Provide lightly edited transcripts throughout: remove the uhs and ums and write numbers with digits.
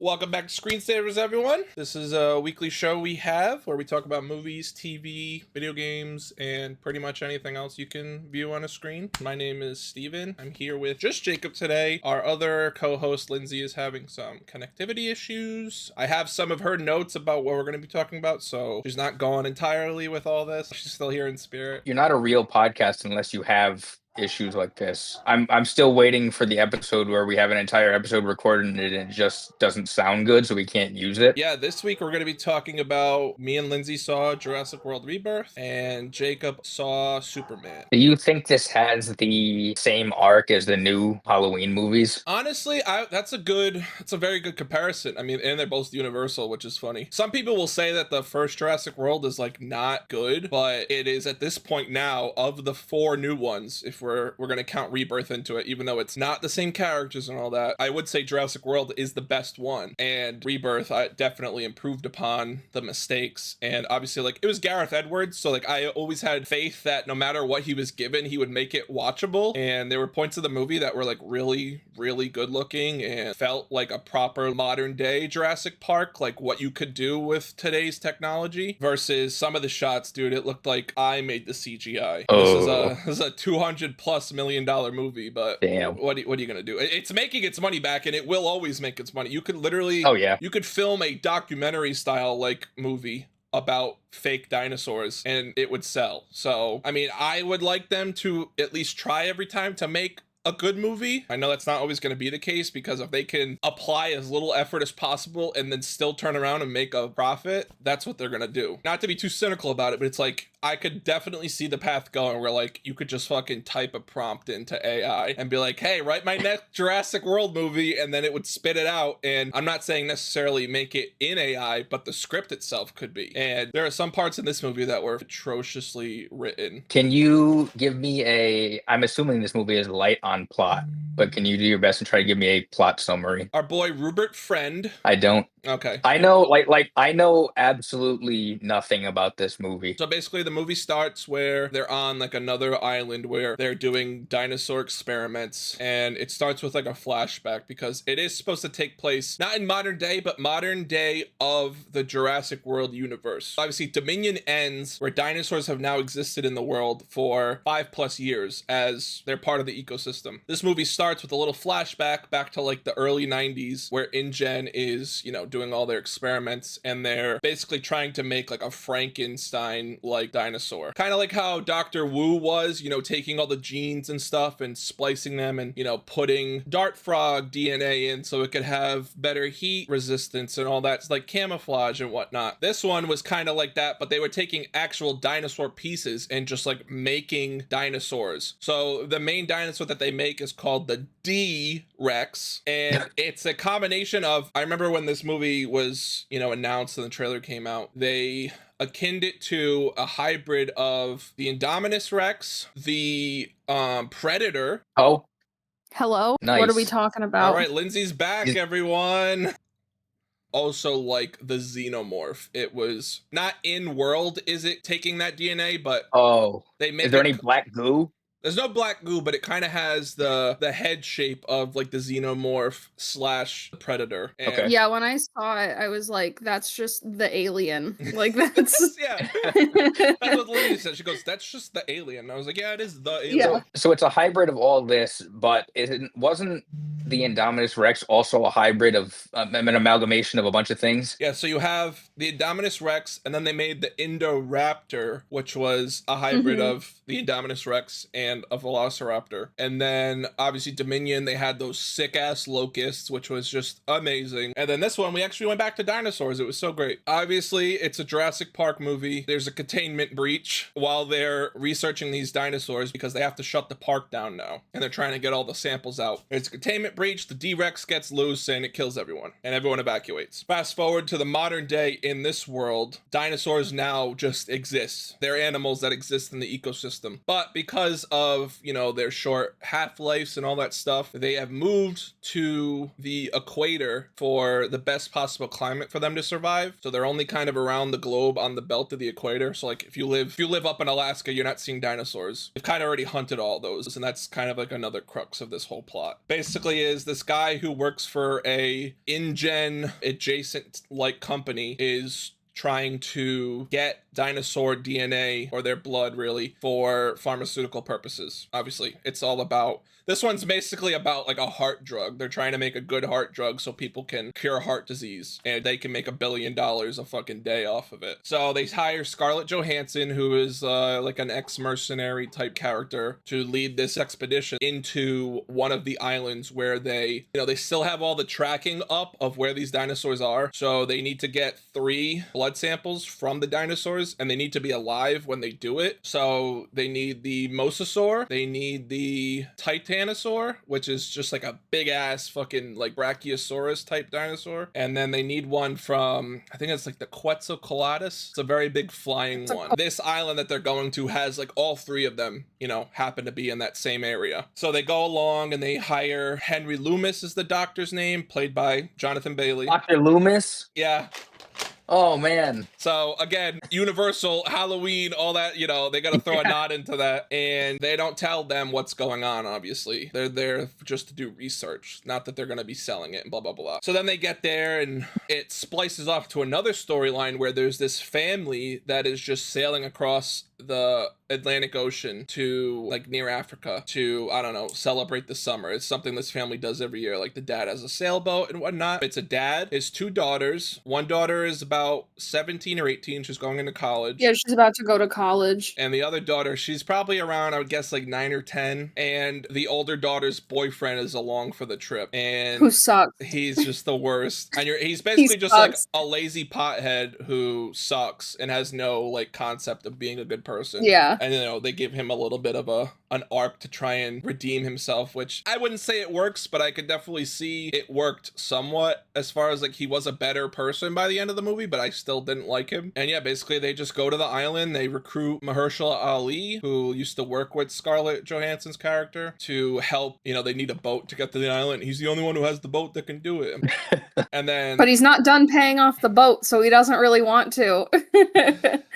Welcome back to Screensavers, everyone. This is a weekly show we have where we talk about movies, TV, video games, and pretty much anything else you can view on a screen. My name is Steven. I'm here with just Jacob today. Our other co-host, Lindsay, is having some connectivity issues. I have some of her notes about what we're going to be talking about, so she's not gone entirely with all this. She's still here in spirit. You're not a real podcast unless you have issues like this. I'm still waiting for the episode where we have an entire episode recorded and it just doesn't sound good, so we can't use it. Yeah, this week we're going to be talking about me and Lindsay saw Jurassic World Rebirth, and Jacob saw Superman. Do you think this has the same arc as the new Halloween movies? Honestly, that's a very good comparison. I mean, and they're both Universal, which is funny. Some people will say that the first Jurassic World is like not good, but it is at this point now of the four new ones, if we're gonna count Rebirth into it, even though it's not the same characters and all that. I would say Jurassic World is the best one, and Rebirth definitely improved upon the mistakes. And obviously, like, it was Gareth Edwards, so like I always had faith that no matter what he was given, he would make it watchable. And there were points of the movie that were like really good looking and felt like a proper modern day Jurassic Park, like what you could do with today's technology, versus some of the shots, dude, it looked like I made the CGI. This is a $200+ million movie, but damn, what are you gonna do? It's making its money back, and it will always make its money. You could literally, you could film a documentary style like movie about fake dinosaurs and it would sell. So I mean, I would like them to at least try every time to make a good movie. I know that's not always going to be the case, because if they can apply as little effort as possible and then still turn around and make a profit, that's what they're going to do. Not to be too cynical about it, but it's like, I could definitely see the path going where like you could just fucking type a prompt into AI and be like, hey, write my next Jurassic World movie, and then it would spit it out. And I'm not saying necessarily make it in AI, but the script itself could be. And there are some parts in this movie that were atrociously written. Can you give me I'm assuming this movie is light on plot, but can you do your best and try to give me a plot summary? Our boy Rupert Friend. I don't. Okay. I know, like I know absolutely nothing about this movie. So basically the movie starts where they're on like another island where they're doing dinosaur experiments, and it starts with like a flashback because it is supposed to take place not in modern day, but modern day of the Jurassic World universe. Obviously Dominion ends where dinosaurs have now existed in the world for 5+ years as they're part of the ecosystem. This movie starts with a little flashback back to like the early 90s where InGen is, you know, doing all their experiments, and they're basically trying to make like a Frankenstein like dinosaur, kind of like how Dr. Wu was, you know, taking all the genes and stuff and splicing them and, you know, putting dart frog DNA in so it could have better heat resistance and all that, like camouflage and whatnot. This one was kind of like that, but they were taking actual dinosaur pieces and just like making dinosaurs. So the main dinosaur that they make is called the D-Rex, and it's a combination of, I remember when this movie was, you know, announced and the trailer came out, they akined it to a hybrid of the Indominus Rex, the Predator. Oh, hello. nice. What are we talking about? All right, Lindsay's back, everyone. Also, like the Xenomorph, it was not in world, is it taking that DNA, but they make is there any black goo? There's no black goo, but it kind of has the head shape of like the Xenomorph / Predator. And Okay. Yeah, when I saw it, I was like, that's just the alien. Like, that's... yeah. That's what Lindsay said. She goes, that's just the alien. And I was like, yeah, it is the alien. Yeah. So it's a hybrid of all this, but wasn't the Indominus Rex also a hybrid of an amalgamation of a bunch of things? Yeah, so you have the Indominus Rex, and then they made the Indoraptor, which was a hybrid of the Indominus Rex and a Velociraptor. And then obviously Dominion, they had those sick ass locusts, which was just amazing. And then this one, we actually went back to dinosaurs. It was so great. Obviously, it's a Jurassic Park movie. There's a containment breach while they're researching these dinosaurs because they have to shut the park down now, and they're trying to get all the samples out. There's a containment breach, the D-Rex gets loose, and it kills everyone, and everyone evacuates. Fast forward to the modern day in this world, dinosaurs now just exist. They're animals that exist in the ecosystem. But because of, you know, their short half-lives and all that stuff, they have moved to the equator for the best possible climate for them to survive. So they're only kind of around the globe on the belt of the equator. So like if you live up in Alaska, you're not seeing dinosaurs. You've kind of already hunted all those, and that's kind of like another crux of this whole plot. Basically is this guy who works for a InGen adjacent like company is trying to get dinosaur DNA, or their blood really, for pharmaceutical purposes. Obviously, it's all about, this one's basically about like a heart drug. They're trying to make a good heart drug so people can cure heart disease and they can make $1 billion a fucking day off of it. So they hire Scarlett Johansson, who is like an ex-mercenary type character, to lead this expedition into one of the islands where they, you know, they still have all the tracking up of where these dinosaurs are. So they need to get 3 blood samples from the dinosaurs, and they need to be alive when they do it. So they need the mosasaur, they need the titanosaur, which is just like a big ass fucking like brachiosaurus type dinosaur, and then they need one from, I think it's like the Quetzalcoatlus. It's a very big flying one. This island that they're going to has like all 3 of them, you know, happen to be in that same area. So they go along and they hire Henry Loomis is the doctor's name, played by Jonathan Bailey. Dr. Loomis? Yeah. Oh, man. So again, Universal, Halloween, all that, you know, they got to throw a nod into that. And they don't tell them what's going on, obviously. They're there just to do research. Not that they're going to be selling it and blah, blah, blah. So then they get there and it splices off to another storyline where there's this family that is just sailing across the Atlantic Ocean to like near Africa to, I don't know, celebrate the summer. It's something this family does every year. Like the dad has a sailboat and whatnot. It's a dad, his 2 daughters. One daughter is about 17 or 18. She's going into college. Yeah, she's about to go to college. And the other daughter, she's probably around, I would guess, like 9 or 10. And the older daughter's boyfriend is along for the trip. And who sucks. he's just the worst. And he's basically just like a lazy pothead who sucks and has no like concept of being a good person. Yeah. And you know, they give him a little bit of an arc to try and redeem himself, which I wouldn't say it works, but I could definitely see it worked somewhat as far as like he was a better person by the end of the movie, but I still didn't like him. And yeah, basically they just go to the island, they recruit Mahershala Ali, who used to work with Scarlett Johansson's character, to help, you know, they need a boat to get to the island. He's the only one who has the boat that can do it. And then, but he's not done paying off the boat, so he doesn't really want to.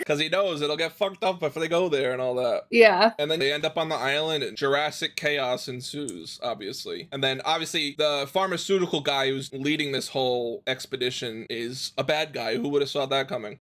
because he knows it'll get fucked up if they go there and all that. Yeah. And then they end up on the island and Jurassic chaos ensues, obviously. And then obviously the pharmaceutical guy who's leading this whole expedition is a bad guy. Who would have saw that coming?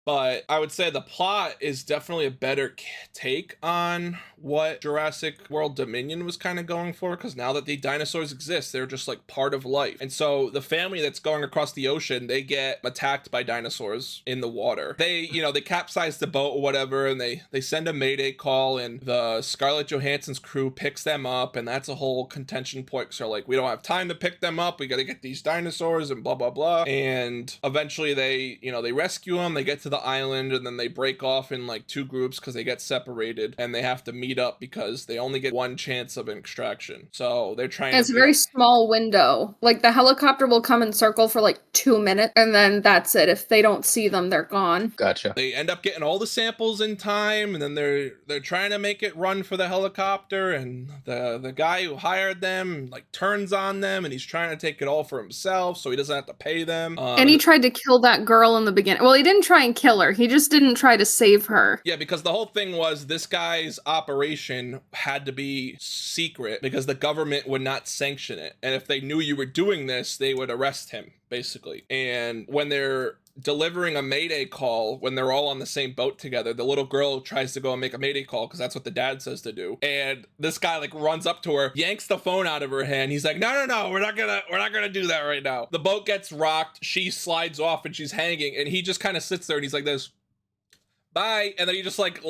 But I would say the plot is definitely a better take on what Jurassic World Dominion was kind of going for, because now that the dinosaurs exist, they're just like part of life. And so the family that's going across the ocean, they get attacked by dinosaurs in the water. They, you know, they capsize the boat or whatever, and they send a mayday call, and the Scarlett Johansson's crew picks them up, and that's a whole contention point. So like, we don't have time to pick them up. We got to get these dinosaurs and blah, blah, blah. And eventually they, you know, they rescue them. They get to the island, and then they break off in like 2 groups because they get separated, and they have to meet up because they only get 1 chance of an extraction. So they're trying It's a very small window. Like the helicopter will come and circle for like 2 minutes, and then that's it. If they don't see them, they're gone. Gotcha. They end up getting all the samples in time, and then they're trying to make it run for the helicopter, and the guy who hired them like turns on them, and he's trying to take it all for himself so he doesn't have to pay them. And he tried to kill that girl in the beginning. Well, he didn't try and kill her. He just didn't try to save her. Yeah, because the whole thing was this guy's operation had to be secret because the government would not sanction it. And if they knew you were doing this, they would arrest him, basically. And when they're delivering a mayday call, when they're all on the same boat together, the little girl tries to go and make a mayday call because that's what the dad says to do. And this guy like runs up to her, yanks the phone out of her hand. He's like, no, we're not gonna do that right now. The boat gets rocked, she slides off and she's hanging, and he just kind of sits there and he's like this, bye, and then he just like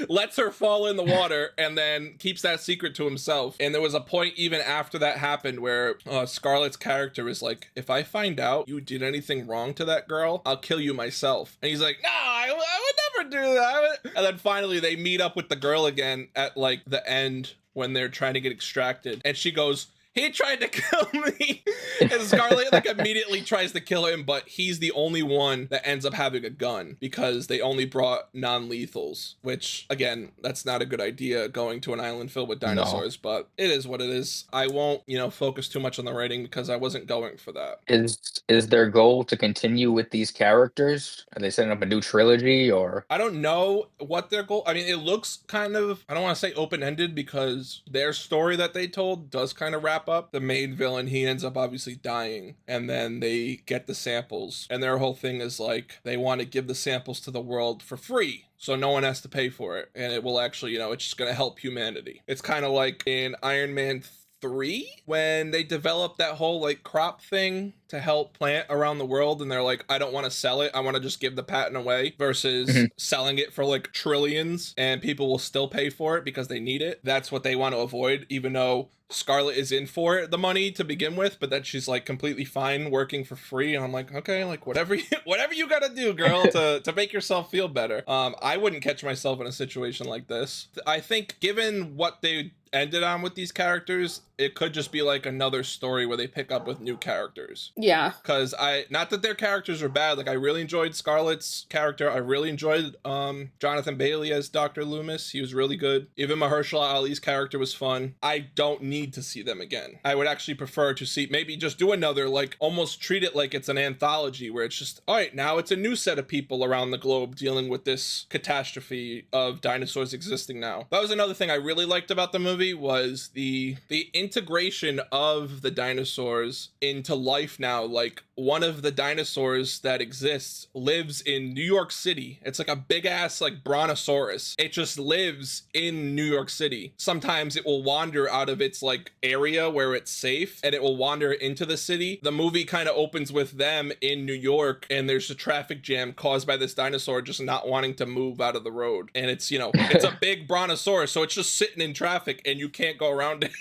lets her fall in the water and then keeps that secret to himself. And there was a point even after that happened where Scarlett's character is like, if I find out you did anything wrong to that girl, I'll kill you myself. And he's like, no, I would never do that. And then finally they meet up with the girl again at like the end when they're trying to get extracted, and she goes, he tried to kill me. And Scarlet like immediately tries to kill him, but he's the only one that ends up having a gun because they only brought non-lethals, which again, that's not a good idea going to an island filled with dinosaurs, but it is what it is. I won't, focus too much on the writing because I wasn't going for that. Is their goal to continue with these characters? Are they setting up a new trilogy, or? I don't know what their goal. I mean, it looks kind of, I don't want to say open-ended because their story that they told does kind of wrap up. The main villain, he ends up obviously dying, and then they get the samples, and their whole thing is like they want to give the samples to the world for free. So no one has to pay for it, and it will actually, it's just going to help humanity. It's kind of like in Iron Man 3 when they developed that whole like crop thing to help plant around the world, and they're like, I don't want to sell it, I want to just give the patent away versus selling it for like trillions and people will still pay for it because they need it. That's what they want to avoid, even though Scarlet is in for the money to begin with, but then she's like completely fine working for free, and I'm like, okay, like whatever you gotta do, girl, to make yourself feel better. I wouldn't catch myself in a situation like this. I think given what they ended on with these characters, it could just be like another story where they pick up with new characters. Yeah. Because not that their characters are bad, like I really enjoyed Scarlett's character. I really enjoyed Jonathan Bailey as Dr. Loomis. He was really good. Even Mahershala Ali's character was fun. I don't need to see them again. I would actually prefer to see, maybe just do another, like almost treat it like it's an anthology where it's just, all right, now it's a new set of people around the globe dealing with this catastrophe of dinosaurs existing now. That was another thing I really liked about the movie, was the integration of the dinosaurs into life now. Like one of the dinosaurs that exists lives in New York City. It's like a big ass like brontosaurus. It just lives in New York City. Sometimes it will wander out of its like area where it's safe and it will wander into the city. The movie kind of opens with them in New York and there's a traffic jam caused by this dinosaur just not wanting to move out of the road. And it's, it's a big brontosaurus, so it's just sitting in traffic and you can't go around it.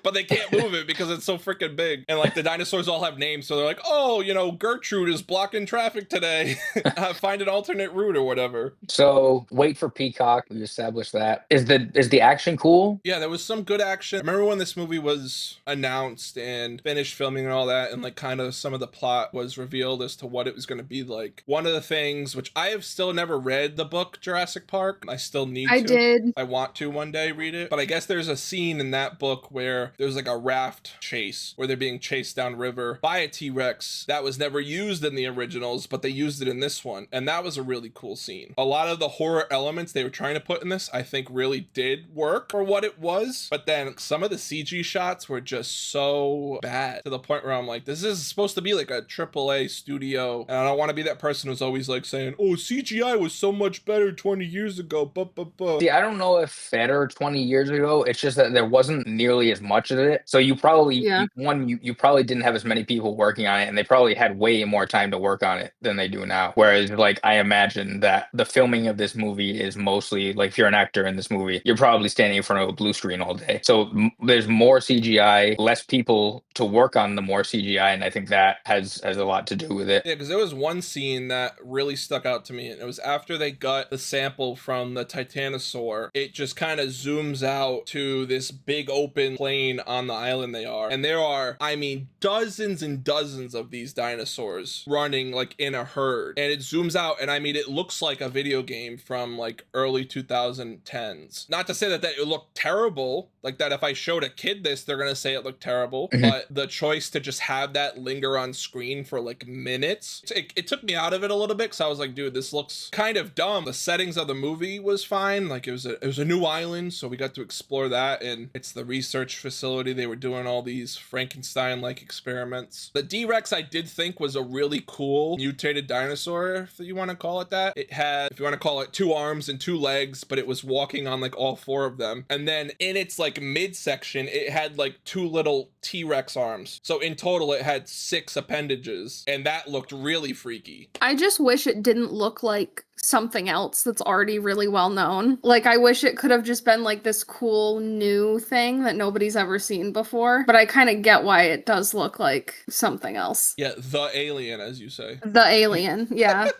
But they can't move it because it's so freaking big. And like the dinosaurs all have names, so they're like, oh, Gertrude is blocking traffic today. Find an alternate route or whatever. So wait for Peacock. We established that. Is the action cool? Yeah, there was some good action. I remember when this movie was announced and finished filming and all that, and like kind of some of the plot was revealed as to what it was going to be like. One of the things, which I have still never read the book Jurassic Park. I still need to. I did. I want to one day read it. But I guess there's a scene in that book where there's like a raft chase where they're being chased down river by a T-Rex that was never used in the originals, but they used it in this one. And that was a really cool scene. A lot of the horror elements they were trying to put in this, I think really did work for what it was. But then some of the CG shots were just so bad to the point where I'm like, this is supposed to be like a AAA studio. And I don't want to be that person who's always like saying, oh, CGI was so much better 20 years ago. See, I don't know if better 20 years ago. It's just that there wasn't nearly as much of it. So you probably, you probably didn't have as many people working on it, and they probably had way more time to work on it than they do now. Whereas like, I imagine that the filming of this movie is mostly like, if you're an actor in this movie, you're probably standing in front of a blue screen all day. So there's more CGI, less people to work on the more CGI. And I think that has a lot to do with it. Yeah, because there was one scene that really stuck out to me. And it was after they got the sample from the Titanosaur. It just kind of zooms out to this big open plain on the island they are. And there are, I mean, dozens and dozens of these dinosaurs running like in a herd. And it zooms out, and I mean, it looks like a video game from like early 2010s. Not to say that it looked terrible, like that if I showed a kid this, they're gonna say it looked terrible. But the choice to just have that linger on screen for like minutes, it took me out of it a little bit, because I was like, dude, this looks kind of dumb. The settings of the movie was fine. Like it was a new island, so we got to explore that, and it's the research facility. They were doing all these Frankenstein-like experiments. The D-Rex I did think was a really cool mutated dinosaur, if you want to call it that. It had, if you want to call it, 2 arms and 2 legs, but it was walking on like all 4 of them. And then in its like midsection, it had like 2 little T-Rex arms. So in total, it had 6 appendages, and that looked really freaky. I just wish it didn't look like something else that's already really well known. Like, I wish it could have just been like this cool new thing that nobody's ever seen before, but I kind of get why it does look like something else. Yeah, the alien, as you say. The alien, yeah.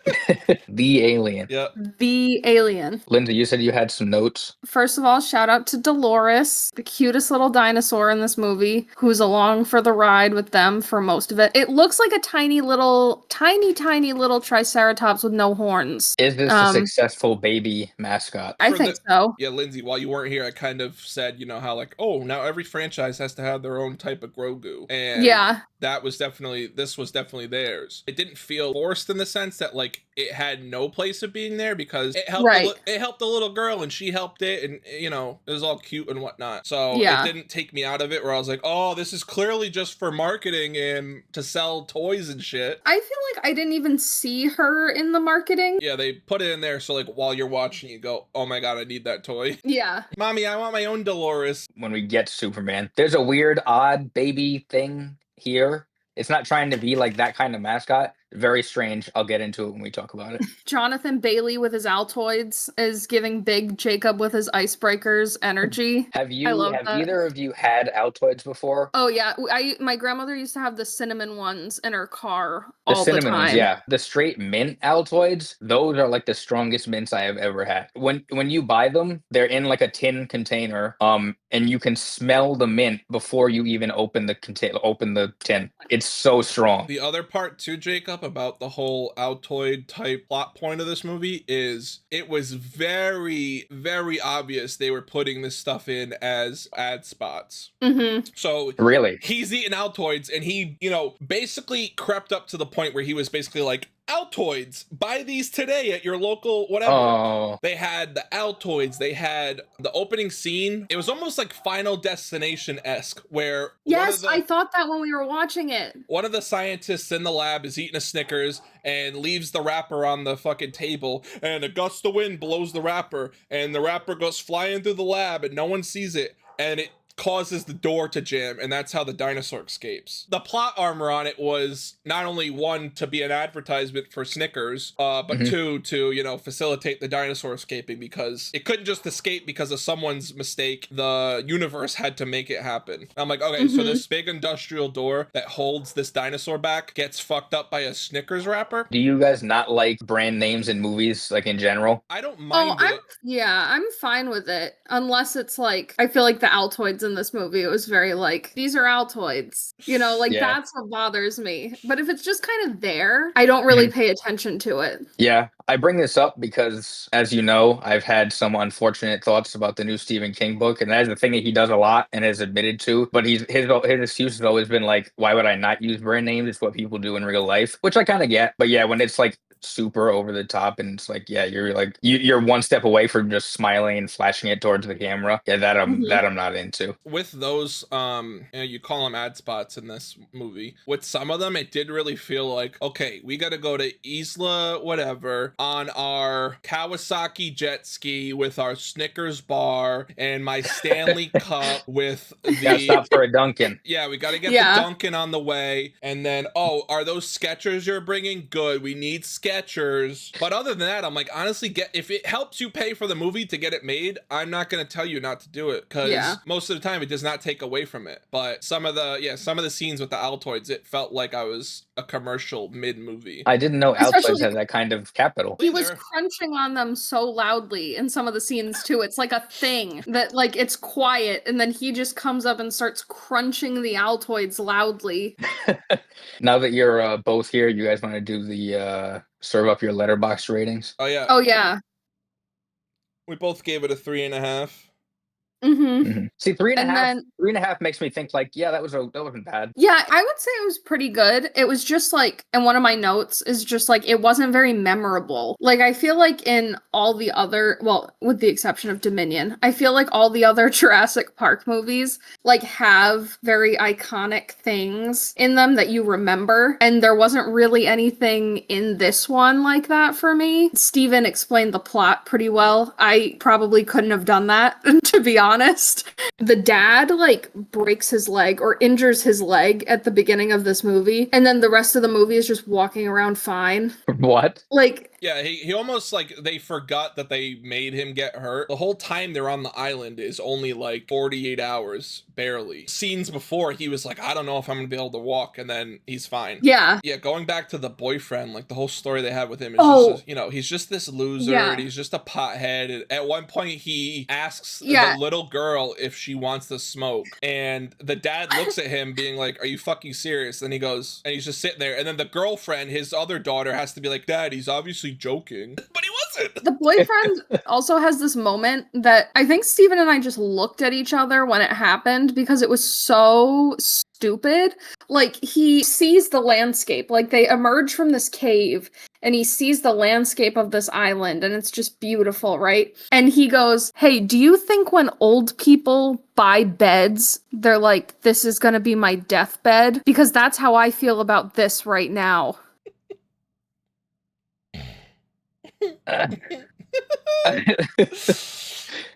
The alien. Yeah. The alien. Lindsay, you said you had some notes. First of all, shout out to Dolores, the cutest little dinosaur in this movie, who's who's along for the ride with them for most of it. It looks like a tiny little Triceratops with no horns. Is this a successful baby mascot? I think so. Yeah, Lindsay, while you weren't here, I kind of said, how like, oh, now every franchise has to have their own type of Grogu. And this was definitely theirs. It didn't feel forced in the sense that like it had no place of being there because it helped it helped the little girl and she helped it, and it was all cute and whatnot. So it didn't take me out of it where I was like, oh, this is clearly just for marketing and to sell toys and shit. I feel like I didn't even see her in the marketing. Yeah, they put it in there so like while you're watching you go, oh my god, I need that toy. Yeah. Mommy, I want my own Dolores. When we get to Superman, there's a weird, odd baby thing here. It's not trying to be like that kind of mascot. Very strange. I'll get into it when we talk about it. Jonathan Bailey with his Altoids is giving Big Jacob with his icebreakers energy. Have either of you had Altoids before? Oh yeah, my grandmother used to have the cinnamon ones in her car all the time. Ones, yeah. The straight mint Altoids, those are like the strongest mints I have ever had. When you buy them, they're in like a tin container, and you can smell the mint before you even open the tin. It's so strong. The other part too, Jacob, about the whole Altoid type plot point of this movie is it was very, very obvious they were putting this stuff in as ad spots. Mm-hmm. So really, he's eating Altoids, and he, basically crept up to the point where he was basically like, Altoids, buy these today at your local whatever. Oh. They had the Altoids, they had the opening scene. It was almost like Final Destination-esque, where yes, I thought that when we were watching it. One of the scientists in the lab is eating a Snickers and leaves the wrapper on the fucking table, and a gust of wind blows the wrapper, and the wrapper goes flying through the lab, and no one sees it, and it causes the door to jam, and that's how the dinosaur escapes. The plot armor on it was not only one, to be an advertisement for Snickers, but two, to facilitate the dinosaur escaping, because it couldn't just escape because of someone's mistake. The universe had to make it happen. I'm like, okay, so this big industrial door that holds this dinosaur back gets fucked up by a Snickers wrapper. Do you guys not like brand names in movies, like in general? I don't mind it. I'm fine with it, unless it's like, I feel like the Altoids in this movie, it was very like, these are Altoids, that's what bothers me. But if it's just kind of there, I don't really pay attention to it. Yeah, I bring this up because, as you know, I've had some unfortunate thoughts about the new Stephen King book, and that is the thing that he does a lot and has admitted to. But his excuse has always been like, why would I not use brand names? It's what people do in real life, which I kind of get. But yeah, when it's like super over the top and it's like, yeah, you're like you're one step away from just smiling and flashing it towards the camera. Yeah, that I'm not into. With those you call them ad spots in this movie, with some of them it did really feel like, okay, we got to go to Isla whatever on our Kawasaki jet ski with our Snickers bar and my Stanley cup with the gotta stop for a Dunkin'. Yeah, we got to get the Dunkin' on the way, and then are those Skechers you're bringing? Good, we need Skechers. But other than that, I'm like, honestly, if it helps you pay for the movie to get it made, I'm not going to tell you not to do it, because most of the time it does not take away from it. But some of the scenes with the Altoids, it felt like I was a commercial mid-movie. I didn't know Altoids had that kind of capital. He was crunching on them so loudly in some of the scenes too. It's like a thing that like it's quiet, and then he just comes up and starts crunching the Altoids loudly. Now that you're both here, you guys want to do the serve up your Letterboxd ratings? Oh yeah. Oh yeah. We both gave it a 3.5. See, 3.5 makes me think like, yeah, that wasn't bad. Yeah, I would say it was pretty good. It was just like, and one of my notes is just like, it wasn't very memorable. Like, I feel like in all the other, well, with the exception of Dominion, I feel like all the other Jurassic Park movies like have very iconic things in them that you remember, and there wasn't really anything in this one like that for me. Steven explained the plot pretty well. I probably couldn't have done that, to be honest. The dad like breaks his leg or injures his leg at the beginning of this movie, and then the rest of the movie is just walking around fine. What? Like, yeah, he almost like they forgot that they made him get hurt. The whole time they're on the island is only like 48 hours barely. Scenes before, he was like, I don't know if I'm gonna be able to walk, and then he's fine. Yeah. Yeah, going back to the boyfriend, like the whole story they have with him is just, you know, he's just this loser, and he's just a pothead. And at one point, he asks the little girl if she wants to smoke, and the dad looks at him being like, are you fucking serious? And he goes, and he's just sitting there, and then the girlfriend, his other daughter, has to be like, Dad, he's obviously joking. But he wasn't. The boyfriend also has this moment that I think Steven and I just looked at each other when it happened because it was so stupid. Like, he sees the landscape, like they emerge from this cave and he sees the landscape of this island and it's just beautiful, right? And he goes, hey, do you think when old people buy beds, they're like, this is gonna be my deathbed? Because that's how I feel about this right now.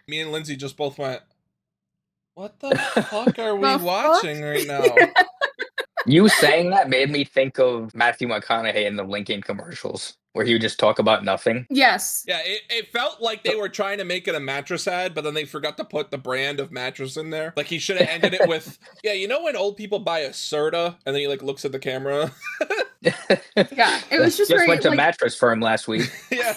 Me and Lindsay just both went, what the fuck are we watching right now? You saying that made me think of Matthew McConaughey in the Lincoln commercials, where he would just talk about nothing. Yes. Yeah, it felt like they were trying to make it a mattress ad, but then they forgot to put the brand of mattress in there. Like, he should have ended it with, yeah, you know when old people buy a Serta, and then he, like, looks at the camera? Yeah, it was just went to Mattress Firm last week. Yeah.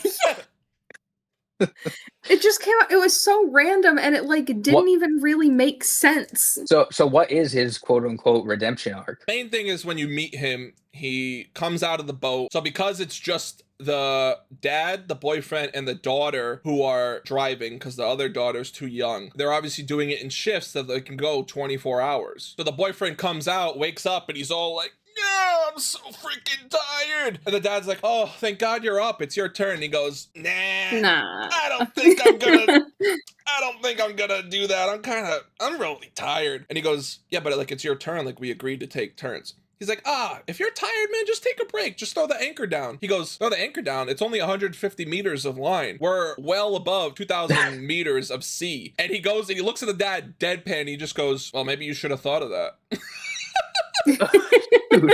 It just came out. It was so random, and it like didn't even really make sense. So what is his quote unquote redemption arc? Main thing is when you meet him, he comes out of the boat. So because it's just the dad, the boyfriend, and the daughter who are driving, because the other daughter's too young, they're obviously doing it in shifts so they can go 24 hours. So the boyfriend comes out, wakes up, and he's all like, yeah, I'm so freaking tired. And the dad's like, oh, thank God you're up. It's your turn. And he goes, nah. I don't think I'm gonna do that. I'm really tired. And he goes, yeah, but like, it's your turn. Like, we agreed to take turns. He's like, if you're tired, man, just take a break. Just throw the anchor down. He goes, throw the anchor down. It's only 150 meters of line. We're well above 2,000 meters of sea. And he goes and he looks at the dad deadpan. He just goes, well, maybe you should have thought of that. And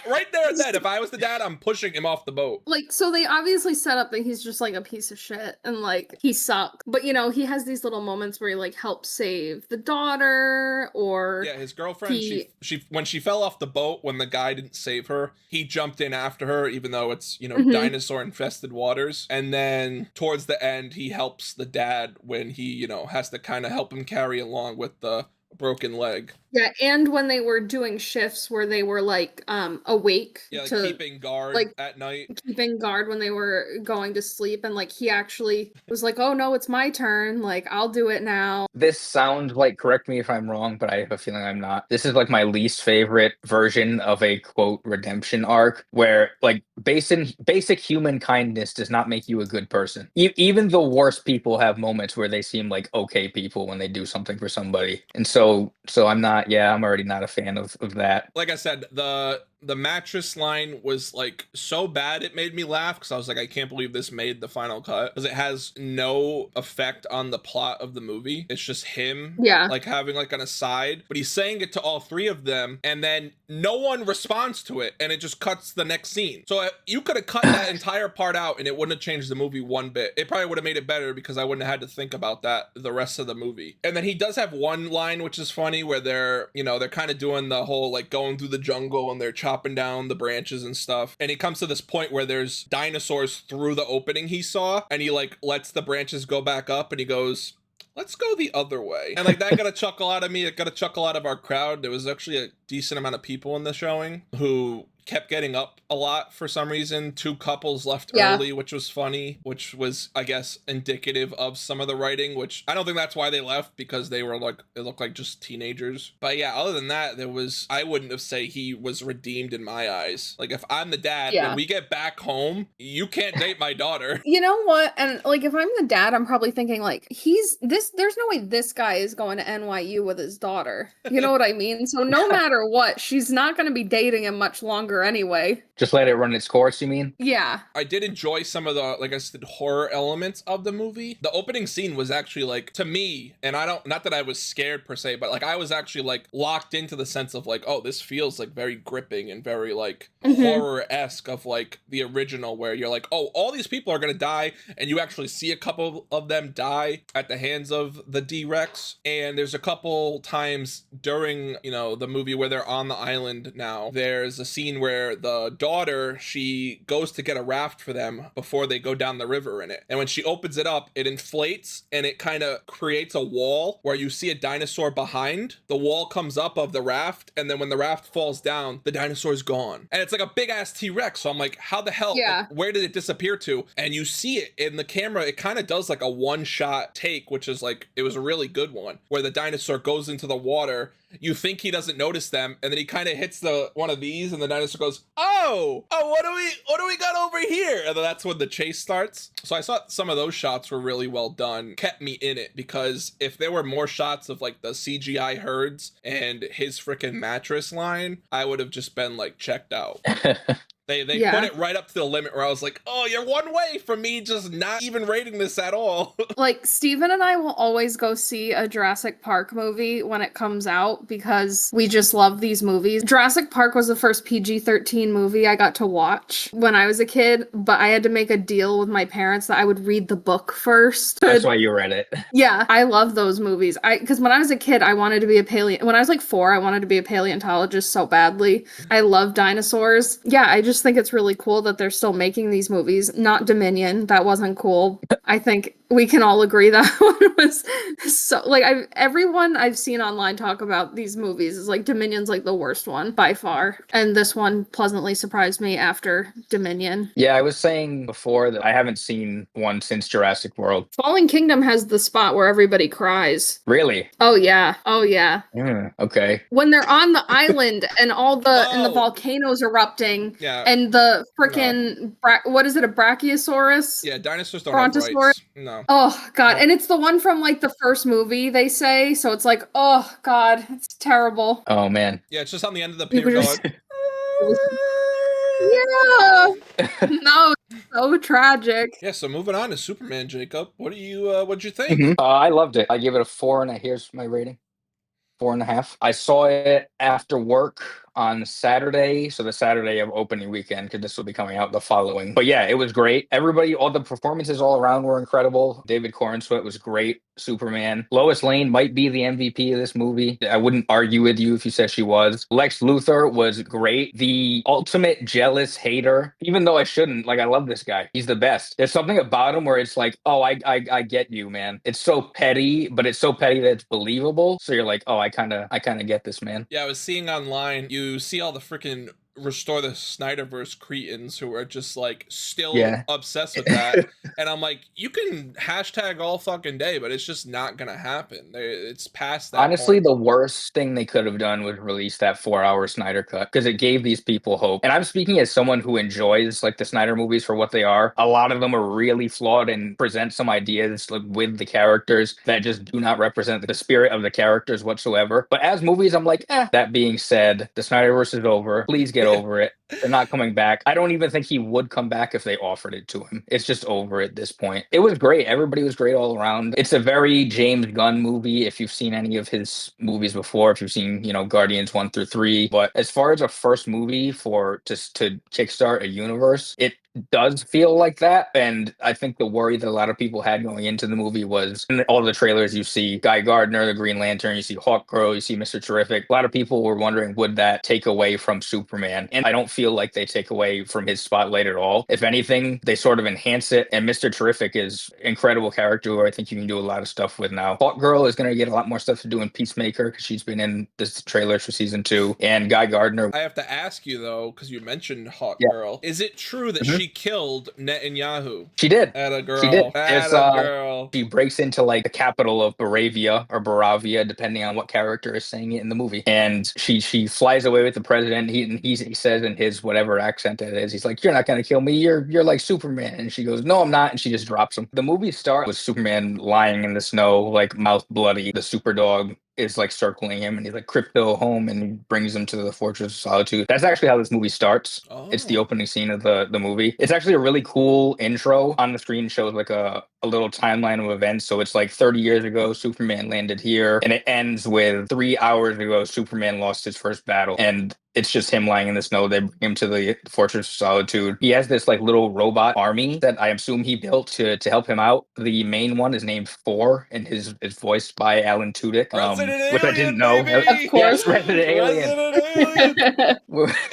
right there and then, if I was the dad, I'm pushing him off the boat. Like, so they obviously set up that he's just like a piece of shit and like he sucks. But you know, he has these little moments where he like helps save the daughter, or his girlfriend. She when she fell off the boat, when the guy didn't save her, he jumped in after her, even though it's, you know, dinosaur infested waters. And then towards the end, he helps the dad when he, you know, has to kind of help him carry along with the broken leg. Yeah, and when they were doing shifts where they were like awake, yeah, like keeping guard at night, keeping guard when they were going to sleep, and like he actually was like, oh no, it's my turn, like I'll do it now. This sounds like, correct me if I'm wrong, but I have a feeling I'm not. This is like my least favorite version of a quote redemption arc, where like basic human kindness does not make you a good person. Even the worst people have moments where they seem like okay people when they do something for somebody, and so I'm not. Yeah, I'm already not a fan of that. Like I said, the mattress line was like so bad it made me laugh, because I was like, I can't believe this made the final cut, because it has no effect on the plot of the movie. It's just him like having like an aside, but he's saying it to all three of them, and then no one responds to it, and it just cuts the next scene. So you could have cut that entire part out and it wouldn't have changed the movie one bit. It probably would have made it better, because I wouldn't have had to think about that the rest of the movie. And then he does have one line which is funny, where they're kind of doing the whole like going through the jungle and they're chopping down the branches and stuff, and he comes to this point where there's dinosaurs through the opening he saw, and he like lets the branches go back up, and he goes, let's go the other way. And like that got a chuckle out of me. It got a chuckle out of our crowd. There was actually a decent amount of people in the showing who kept getting up a lot for some reason. 2 couples left early, which was funny, which was, I guess, indicative of some of the writing, which I don't think that's why they left, because they were like, it looked like just teenagers. But yeah, other than that, I wouldn't have say he was redeemed in my eyes. Like, if I'm the dad, when we get back home, you can't date my daughter. You know what? And like, if I'm the dad, I'm probably thinking like, there's no way this guy is going to NYU with his daughter. You know what I mean? So no matter what, she's not going to be dating him much longer longer anyway. Just let it run its course, you mean? Yeah. I did enjoy some of the, like I said, horror elements of the movie. The opening scene was actually like, to me, and I don't, not that I was scared per se, but like I was actually like locked into the sense of like, oh, this feels like very gripping and very like horror-esque of like the original, where you're like, oh, all these people are gonna die, and you actually see a couple of them die at the hands of the D-Rex. And there's a couple times during, you know, the movie where they're on the island now, there's a scene where the daughter, she goes to get a raft for them before they go down the river in it. And when she opens it up, it inflates and it kind of creates a wall where you see a dinosaur behind. The wall comes up of the raft, and then when the raft falls down, the dinosaur's gone. And it's like a big ass T-Rex. So I'm like, how the hell, Yeah. like, where did it disappear to? And you see it in the camera, it kind of does like a one-shot take, which is like, it was a really good one, where the dinosaur goes into the water. You think he doesn't notice them, and then he kind of hits the one of these, and the dinosaur goes, oh, what do we got over here? And then that's when the chase starts. So I thought some of those shots were really well done, kept me in it, because if there were more shots of like the CGI herds and his freaking mattress line, I would have just been like checked out. They put it right up to the limit where I was like, oh, you're one way from me just not even rating this at all. Like, Steven and I will always go see a Jurassic Park movie when it comes out because we just love these movies. Jurassic Park was the first PG-13 movie I got to watch when I was a kid, but I had to make a deal with my parents that I would read the book first. That's why you read it. Yeah, I love those movies. Because when I was a kid, I wanted to be when I was like 4, I wanted to be a paleontologist so badly. I love dinosaurs. Yeah, I just think it's really cool that they're still making these movies. Not Dominion, that wasn't cool. I think we can all agree that one was so, like, everyone I've seen online talk about these movies is like Dominion's like the worst one by far, and this one pleasantly surprised me after Dominion. Yeah, I was saying before that I haven't seen one since Jurassic World. Fallen Kingdom has the spot where everybody cries. Really? Oh yeah. Okay. When they're on the island and all and the volcanoes erupting, and the freaking what is it, a brachiosaurus? Yeah, dinosaurs don't have rights. No. Oh god, and it's the one from like the first movie, they say, so it's like, oh god, it's terrible. Oh man. Yeah, it's just on the end of the pier going. Yeah. No, so tragic. Yeah, so moving on to Superman, Jacob. What'd you think? I loved it. I give it a 4, and here's my rating. 4.5. I saw it after work on Saturday, so the Saturday of opening weekend, because this will be coming out the following. But yeah, it was great. Everybody, all the performances all around were incredible. David Corenswet was great. Superman. Lois Lane might be the MVP of this movie. I wouldn't argue with you if you said she was. Lex Luthor was great. The ultimate jealous hater, even though I shouldn't. Like, I love this guy. He's the best. There's something about him where it's like, oh, I get you, man. It's so petty, but it's so petty that it's believable. So you're like, oh, I kind of get this, man. Yeah, I was seeing online, you see all the freaking Restore the Snyderverse cretins who are just like still obsessed with that. And I'm like, you can hashtag all fucking day, but it's just not gonna happen. It's past that Honestly, point. The worst thing they could have done was release that 4-hour Snyder cut, because it gave these people hope. And I'm speaking as someone who enjoys like the Snyder movies for what they are. A lot of them are really flawed and present some ideas like with the characters that just do not represent the spirit of the characters whatsoever. But as movies, I'm like, That being said, the Snyderverse is over. Please get over it. They're not coming back. I don't even think he would come back if they offered it to him. It's just over at this point. It was great. Everybody was great all around. It's a very James Gunn movie if you've seen any of his movies before, if you've seen, Guardians 1 through 3. But as far as a first movie to kickstart a universe, it does feel like that. And I think the worry that a lot of people had going into the movie was in all the trailers, you see Guy Gardner, the Green Lantern, you see Hawkgirl, you see Mr. Terrific. A lot of people were wondering, would that take away from Superman? And I don't feel like they take away from his spotlight at all. If anything, they sort of enhance it. And Mr. Terrific is an incredible character who I think you can do a lot of stuff with now. Hawkgirl is going to get a lot more stuff to do in Peacemaker because she's been in this trailers for season 2. And Guy Gardner. I have to ask you though, because you mentioned Hawkgirl. Is it true that she killed Netanyahu? She did. Atta girl. She did. Girl. She breaks into like the capital of Baravia or Baravia, depending on what character is saying it in the movie. And she flies away with the president. He says in his whatever accent it is, he's like, "You're not gonna kill me. You're like Superman." And she goes, "No, I'm not." And she just drops him. The movie starts with Superman lying in the snow, like mouth bloody. The super dog is like circling him, and he's like, "Crypto home," and he brings him to the Fortress of Solitude. That's actually how this movie starts. It's the opening scene of the movie. It's actually a really cool intro. On the screen shows like a little timeline of events. So it's like 30 years ago, Superman landed here, and it ends with 3 hours ago, Superman lost his first battle. And it's just him lying in the snow. They bring him to the Fortress of Solitude. He has this like little robot army that I assume he built to help him out. The main one is named Four, and is voiced by Alan Tudyk, which I didn't know. Of course. Yes, Resident Alien.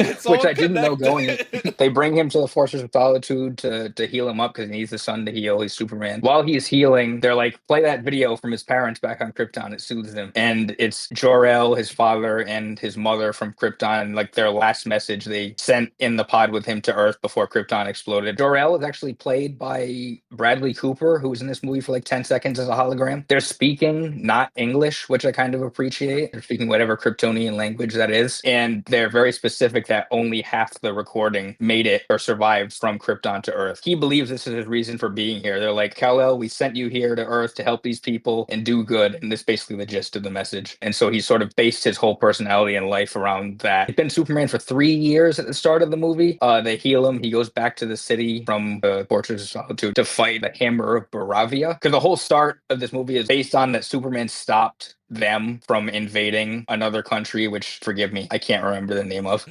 It's which all I didn't know going. connected. They bring him to the Fortress of Solitude to heal him up because he needs the sun to heal. He's Superman. While he's healing, they're like, play that video from his parents back on Krypton. It soothes him. And it's Jor-El, his father, and his mother from Krypton. Like their last message they sent in the pod with him to Earth before Krypton exploded. Jor-El is actually played by Bradley Cooper, who was in this movie for like 10 seconds as a hologram. They're speaking not English, which I kind of appreciate. They're speaking whatever Kryptonian language that is. And they're very specific that only half the recording made it or survived from Krypton to Earth. He believes this is his reason for being here. They're like, Kal-El, we sent you here to Earth to help these people and do good. And this is basically the gist of the message. And so he sort of based his whole personality and life around that. He's been Superman for 3 years at the start of the movie. They heal him. He goes back to the city from the Fortress of Solitude to fight the Hammer of Baravia. Because the whole start of this movie is based on that Superman stopped them from invading another country, which, forgive me, I can't remember the name of.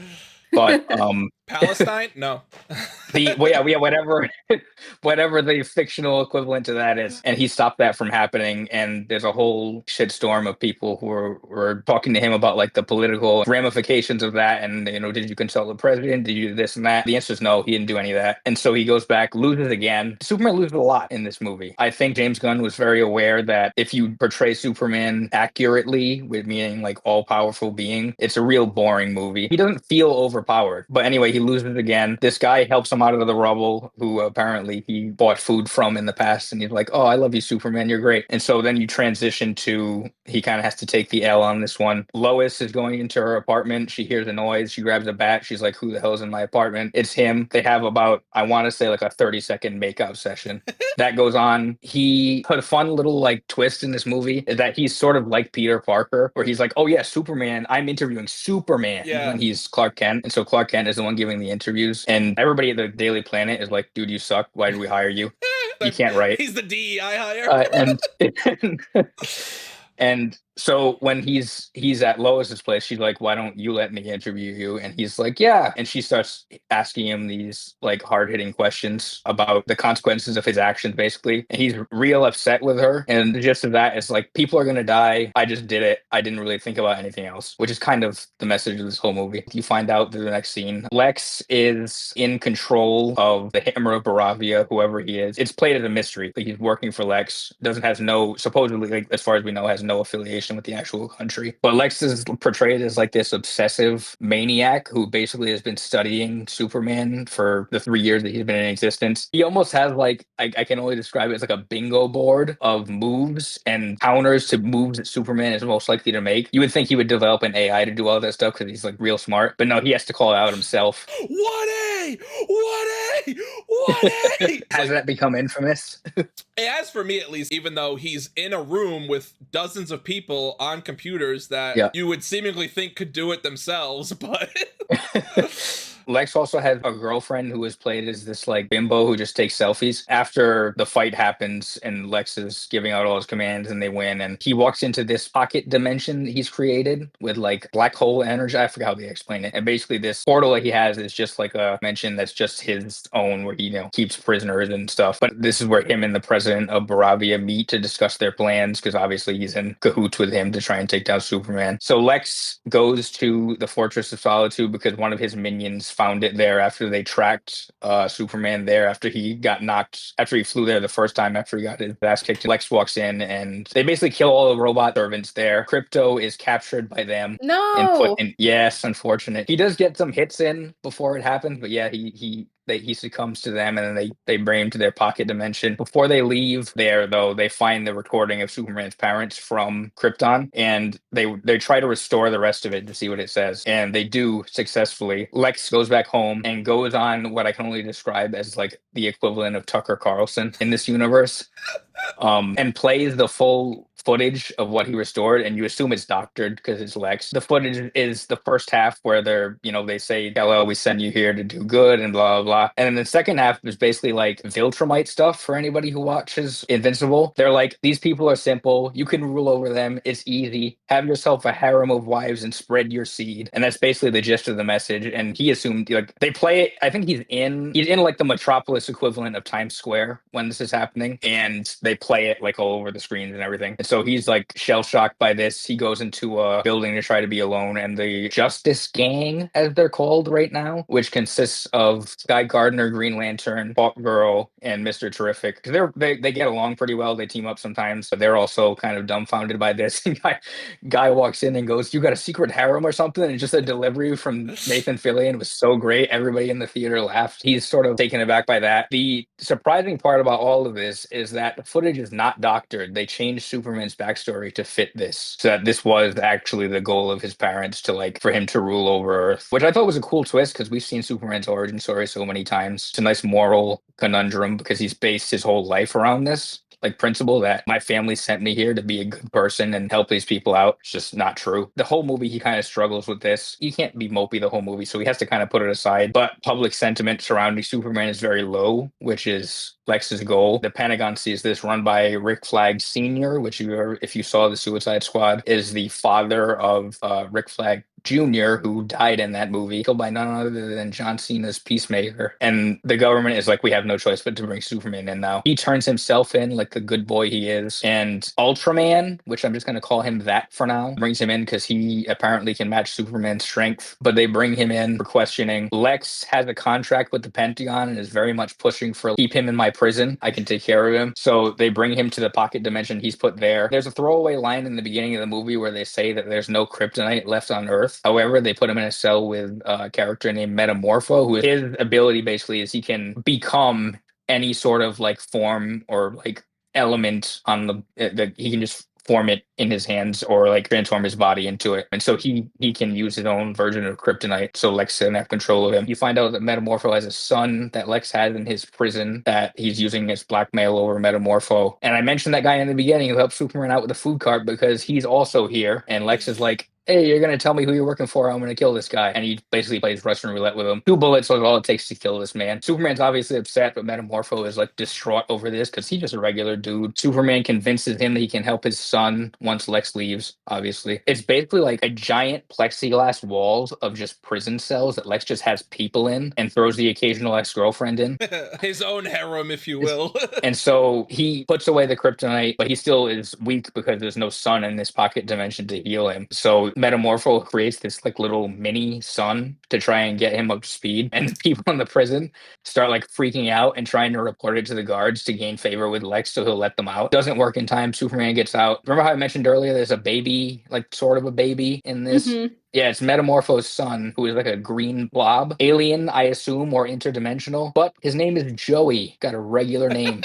But Palestine? No. whatever the fictional equivalent to that is. And he stopped that from happening. And there's a whole shitstorm of people who were talking to him about like the political ramifications of that. And, you know, did you consult the president? Did you do this and that? The answer is no, he didn't do any of that. And so he goes back, loses again. Superman loses a lot in this movie. I think James Gunn was very aware that if you portray Superman accurately, with meaning like all-powerful being, it's a real boring movie. He doesn't feel overpowered. But anyway, he loses again. This guy helps him out of the rubble, who apparently he bought food from in the past, and he's like, oh, I love you, Superman, you're great. And so then you transition to, he kind of has to take the L on this one. Lois is going into her apartment. She hears a noise. She grabs a bat. She's like, who the hell is in my apartment? It's him. They have about, I want to say like a 30-second makeout session. That goes on. He put a fun little like twist in this movie is that he's sort of like Peter Parker, where he's like, oh yeah, Superman, I'm interviewing Superman when he's Clark Kent. And so Clark Kent is the one giving the interviews. And everybody at the Daily Planet is like, dude, you suck. Why did we hire you? You can't write. He's the DEI hire. And so when he's at Lois's place, she's like, why don't you let me interview you? And he's like, yeah. And she starts asking him these like hard-hitting questions about the consequences of his actions, basically. And he's real upset with her. And the gist of that is like, people are going to die. I just did it. I didn't really think about anything else, which is kind of the message of this whole movie. You find out through the next scene. Lex is in control of the Hammer of Baravia, whoever he is. It's played as a mystery. Like he's working for Lex. Supposedly, like as far as we know, has no affiliation with the actual country. But Lex is portrayed as like this obsessive maniac who basically has been studying Superman for the 3 years that he's been in existence. He almost has like, I can only describe it as like a bingo board of moves and counters to moves that Superman is most likely to make. You would think he would develop an AI to do all that stuff because he's like real smart. But no, he has to call it out himself. 1A! Has that become infamous? It has for me, at least, even though he's in a room with dozens of people on computers that you would seemingly think could do it themselves, but... Lex also has a girlfriend who is played as this like bimbo who just takes selfies. After the fight happens and Lex is giving out all his commands and they win, and he walks into this pocket dimension he's created with like black hole energy. I forgot how they explain it. And basically this portal that he has is just like a dimension that's just his own, where he, you know, keeps prisoners and stuff. But this is where him and the president of Baravia meet to discuss their plans, because obviously he's in cahoots with him to try and take down Superman. So Lex goes to the Fortress of Solitude because one of his minions found it there after they tracked Superman there after he flew there the first time after he got his ass kicked. Lex walks in and they basically kill all the robot servants there. Crypto is captured by them. No. Yes, unfortunate. He does get some hits in before it happens, but yeah, he succumbs to them, and then they bring him to their pocket dimension. Before they leave there, though, they find the recording of Superman's parents from Krypton, and they try to restore the rest of it to see what it says, and they do successfully. Lex goes back home and goes on what I can only describe as like the equivalent of Tucker Carlson in this universe, and plays the full footage of what he restored, and you assume it's doctored because it's Lex. The footage is the first half where they're, they say, hello, we sent you here to do good and blah, blah, blah. And then the second half is basically like Viltrumite stuff for anybody who watches Invincible. They're like, these people are simple. You can rule over them. It's easy. Have yourself a harem of wives and spread your seed. And that's basically the gist of the message. And he assumed, like, they play it. I think he's in like the Metropolis equivalent of Times Square when this is happening. And they play it like all over the screens and everything. And so he's like shell shocked by this. He goes into a building to try to be alone. And the Justice Gang, as they're called right now, which consists of Sky Gardner, Green Lantern, Hawkgirl, and Mr. Terrific. They get along pretty well. They team up sometimes, but they're also kind of dumbfounded by this. Guy walks in and goes, "You got a secret harem or something?" And just a delivery from Nathan Fillion was so great. Everybody in the theater laughed. He's sort of taken aback by that. The surprising part about all of this is that the footage is not doctored. They changed Superman's backstory to fit this, so that this was actually the goal of his parents for him to rule over Earth, which I thought was a cool twist because we've seen Superman's origin story so many times. It's a nice moral conundrum because he's based his whole life around this principle that my family sent me here to be a good person and help these people out. It's just not true. The whole movie, he kind of struggles with this. He can't be mopey the whole movie, so he has to kind of put it aside. But public sentiment surrounding Superman is very low, which is Lex's goal. The Pentagon sees this, run by Rick Flag Sr., which if you saw the Suicide Squad, is the father of Rick Flag Jr., who died in that movie, killed by none other than John Cena's Peacemaker. And the government is like, we have no choice but to bring Superman in now. He turns himself in like the good boy he is. And Ultraman, which I'm just going to call him that for now, brings him in because he apparently can match Superman's strength. But they bring him in for questioning. Lex has a contract with the Pentagon and is very much pushing for, keep him in my prison. I can take care of him. So they bring him to the pocket dimension he's put there. There's a throwaway line in the beginning of the movie where they say that there's no kryptonite left on Earth. However, they put him in a cell with a character named Metamorpho, who his ability basically is he can become any sort of like form or like element on that he can just form it in his hands or like transform his body into it. And so he can use his own version of kryptonite. So Lex can have control of him. You find out that Metamorpho has a son that Lex has in his prison that he's using as blackmail over Metamorpho. And I mentioned that guy in the beginning who helped Superman out with the food cart because he's also here. And Lex is like, hey, you're going to tell me who you're working for. I'm going to kill this guy. And he basically plays Russian roulette with him. 2 bullets was all it takes to kill this man. Superman's obviously upset, but Metamorpho is like distraught over this because he's just a regular dude. Superman convinces him that he can help his son once Lex leaves, obviously. It's basically like a giant plexiglass walls of just prison cells that Lex just has people in and throws the occasional ex-girlfriend in. His own harem, if you will. And so he puts away the kryptonite, but he still is weak because there's no sun in this pocket dimension to heal him. So Metamorpho creates this like little mini sun to try and get him up to speed. And the people in the prison start like freaking out and trying to report it to the guards to gain favor with Lex so he'll let them out. Doesn't work in time. Superman gets out. Remember how I mentioned earlier there's a baby, like sort of a baby in this? Mm-hmm. Yeah, it's Metamorpho's son, who is like a green blob. Alien, I assume, or interdimensional. But his name is Joey. Got a regular name.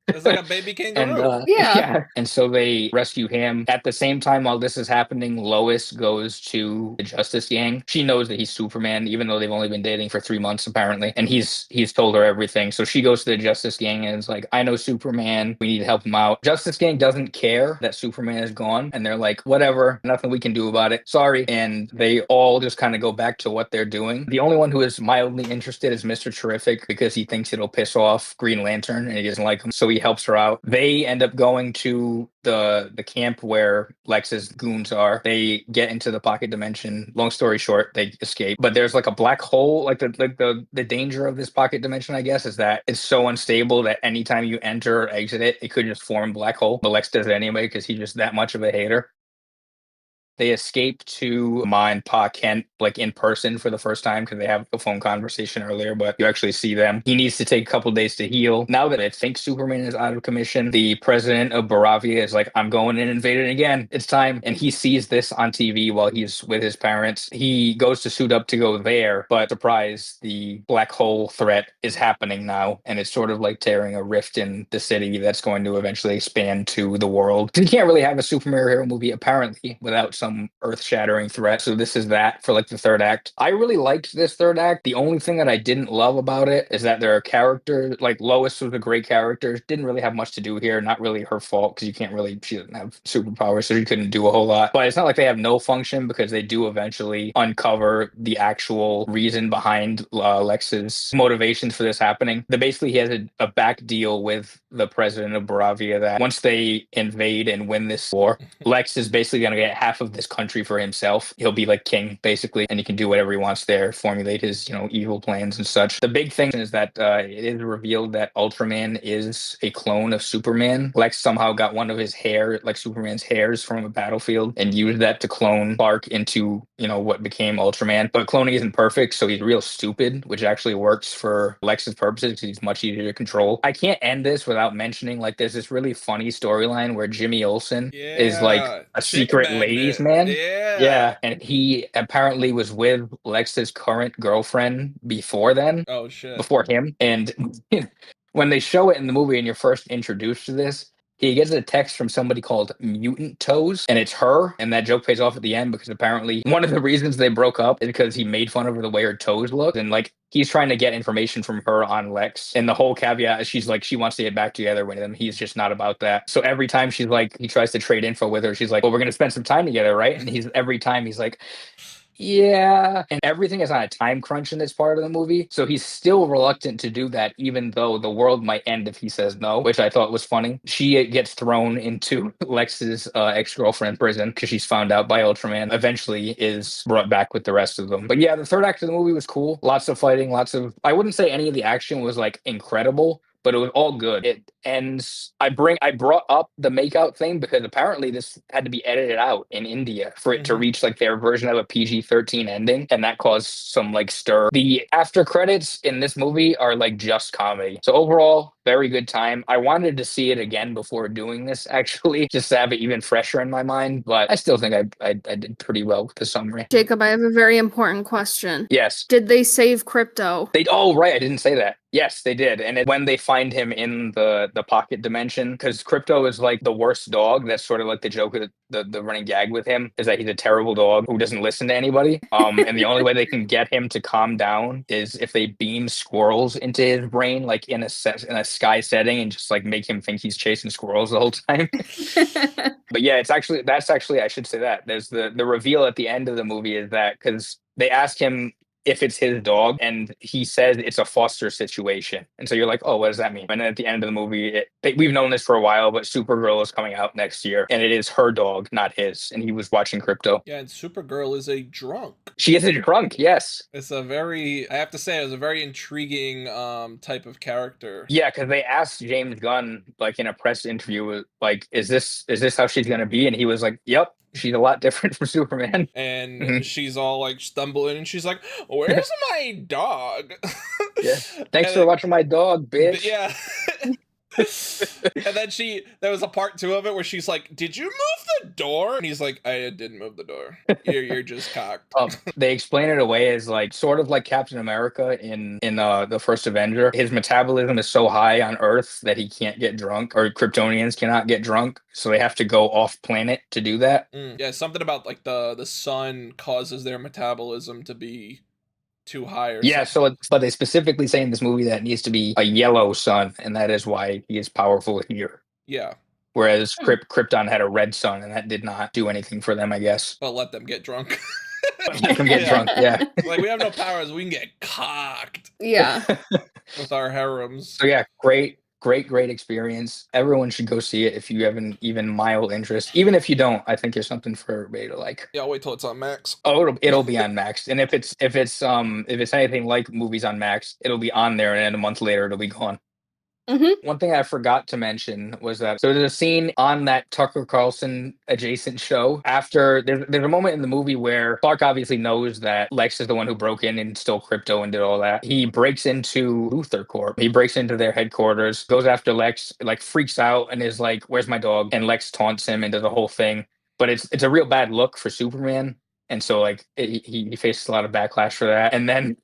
It's like a baby kangaroo. And, yeah. And so they rescue him. At the same time, while this is happening, Lois goes to the Justice Gang. She knows that he's Superman, even though they've only been dating for 3 months, apparently. And he's told her everything. So she goes to the Justice Gang and is like, I know Superman. We need to help him out. Justice Gang doesn't care that Superman is gone. And they're like, whatever. Nothing we can do about it. Sorry. And they all just kind of go back to what they're doing. The only one who is mildly interested is Mr. Terrific because he thinks it'll piss off Green Lantern and he doesn't like him. So he helps her out. They end up going to the camp where Lex's goons are. They get into the pocket dimension. Long story short, they escape. But there's like a black hole. Like the danger of this pocket dimension, I guess, is that it's so unstable that anytime you enter or exit it, it could just form a black hole. But Lex does it anyway because he's just that much of a hater. They escape to Ma and Pa Kent, like in person for the first time because they have a phone conversation earlier, but you actually see them. He needs to take a couple days to heal. Now that I think Superman is out of commission, the president of Baravia is like, I'm going in and invading again. It's time. And he sees this on TV while he's with his parents. He goes to suit up to go there, but surprise, the black hole threat is happening now. And it's sort of like tearing a rift in the city that's going to eventually expand to the world. You can't really have a superhero movie, apparently, without some some earth-shattering threat. So this is that for like the third act. I really liked this third act. The only thing that I didn't love about it is that there are characters, like Lois was a great character, didn't really have much to do here. Not really her fault because she doesn't have superpowers, so she couldn't do a whole lot. But it's not like they have no function because they do eventually uncover the actual reason behind Lex's motivations for this happening. Basically, he has a back deal with the president of Baravia that once they invade and win this war, Lex is basically going to get half of this country for himself. He'll be like king, basically, and he can do whatever he wants there, formulate his, evil plans and such. The big thing is that it is revealed that Ultraman is a clone of Superman. Lex somehow got one of his hair, like Superman's hairs from a battlefield, and used that to clone Clark into, what became Ultraman. But cloning isn't perfect, so he's real stupid, which actually works for Lex's purposes because he's much easier to control. I can't end this without mentioning, like, there's this really funny storyline where Jimmy Olsen is like a secret ladies man. Yeah. And he apparently was with Lex's current girlfriend before then. Oh, shit. Before him. And when they show it in the movie and you're first introduced to this, he gets a text from somebody called Mutant Toes, and it's her. And that joke pays off at the end because apparently one of the reasons they broke up is because he made fun of her the way her toes looked. And like, he's trying to get information from her on Lex. And the whole caveat is she's like, she wants to get back together with him. He's just not about that. So every time she's like, he tries to trade info with her, she's like, well, we're going to spend some time together, right? And every time he's like, yeah. And everything is on a time crunch in this part of the movie. So he's still reluctant to do that, even though the world might end if he says no, which I thought was funny. She gets thrown into Lex's ex-girlfriend prison because she's found out by Ultraman, eventually is brought back with the rest of them. But yeah, the third act of the movie was cool. Lots of fighting, I wouldn't say any of the action was like incredible, but it was all good. It ends. I brought up the makeout thing because apparently this had to be edited out in India for it to reach like their version of a PG-13 ending, and that caused some like stir. The after credits in this movie are like just comedy. So overall, very good time. I wanted to see it again before doing this, actually, just to have it even fresher in my mind. But I still think I did pretty well with the summary. Jacob, I have a very important question. Yes. Did they save Crypto? Oh, right. I didn't say that. Yes, they did. And when they find him in the pocket dimension, because Crypto is like the worst dog. That's sort of like the joke of the running gag with him is that he's a terrible dog who doesn't listen to anybody. And the only way they can get him to calm down is if they beam squirrels into his brain, like in a sky setting, and just like make him think he's chasing squirrels the whole time. But yeah, that's actually I should say that there's the reveal at the end of the movie is that because they ask him if it's his dog, and he says it's a foster situation. And so you're like, oh, what does that mean? And then at the end of the movie, we've known this for a while, but Supergirl is coming out next year, and it is her dog, not his. And he was watching Crypto. Yeah, and Supergirl is a drunk. She is a drunk, yes. I have to say, it was a very intriguing type of character. Yeah, because they asked James Gunn, like in a press interview, like, is this how she's going to be? And he was like, yep. She's a lot different from Superman. And she's all like stumbling and she's like, where's my dog? Yeah. Thanks for watching my dog, bitch. Yeah. And then there was a part 2 of it where she's like, did you move the door? And he's like, I didn't move the door. You're just cocked. They explain it away as like sort of like Captain America in the first Avenger. His metabolism is so high on Earth that he can't get drunk, or Kryptonians cannot get drunk, so they have to go off planet to do that. Yeah, something about like the sun causes their metabolism to be too high or something. But they specifically say in this movie that it needs to be a yellow sun, and that is why he is powerful here. Yeah. Whereas Krypton had a red sun, and that did not do anything for them, I guess. But let them get drunk. Let them get drunk, yeah. Like, we have no powers, we can get cocked. Yeah. With our harems. So yeah, great experience. Everyone should go see it if you have an even mild interest. Even if you don't, I think there's something for everybody to like. Yeah, I'll wait till it's on Max. Oh, it'll be on Max. And if it's anything like movies on Max, it'll be on there, and then a month later it'll be gone. One thing I forgot to mention was that there's a scene on that Tucker Carlson adjacent show after there's a moment in the movie where Clark obviously knows that Lex is the one who broke in and stole Crypto and did all that. He breaks into Luthor Corp. He breaks into their headquarters, goes after Lex, like freaks out and is like, "Where's my dog?" And Lex taunts him and does a whole thing. But it's a real bad look for Superman, and so like he faces a lot of backlash for that. And then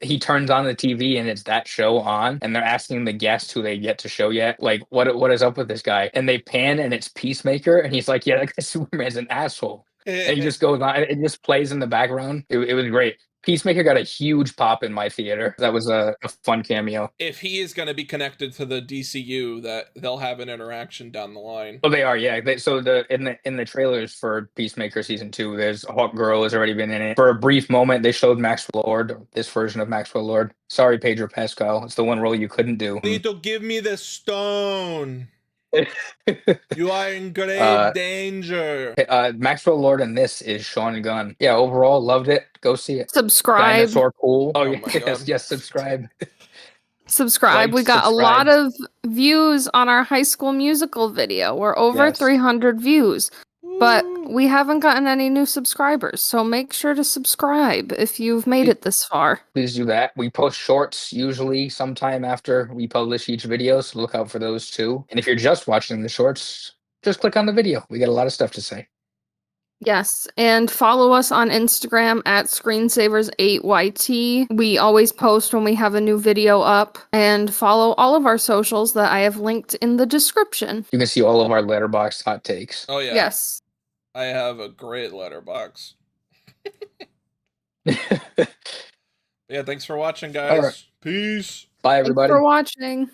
he turns on the TV and it's that show on, and they're asking the guest who they yet to show yet, like, what is up with this guy? And they pan and it's Peacemaker, and he's like, yeah, that guy Superman's an asshole. And he just goes on. It just plays in the background. It was great. Peacemaker got a huge pop in my theater. That was a fun cameo. If he is going to be connected to the DCU, that they'll have an interaction down the line. Oh, they are, yeah. In the trailers for Peacemaker season 2, there's Hawk Girl has already been in it. For a brief moment, they showed Maxwell Lord, this version of Maxwell Lord. Sorry, Pedro Pascal. It's the one role you couldn't do. Need to give me the stone. You are in grave danger. Maxwell Lord in this is Sean Gunn. Yeah, overall, loved it. Go see it. Subscribe. Dinosaur cool. Oh Oh, my yes, God. yes, subscribe. Subscribe. Like, We got subscribe. a lot of views on our High School Musical video. We're over Yes. 300 views, but Woo. we haven't gotten any new subscribers. So make sure to subscribe if you've made it this far. Please do that. We post shorts usually sometime after we publish each video, so look out for those too. And if you're just watching the shorts, just click on the video. We got a lot of stuff to say. Yes, and follow us on Instagram at Screensavers8YT. We always post when we have a new video up, and follow all of our socials that I have linked in the description. You can see all of our Letterboxd hot takes. Oh yeah. Yes. I have a great letterbox. Yeah, thanks for watching, guys. All right. Peace. Bye, Thanks everybody. for watching.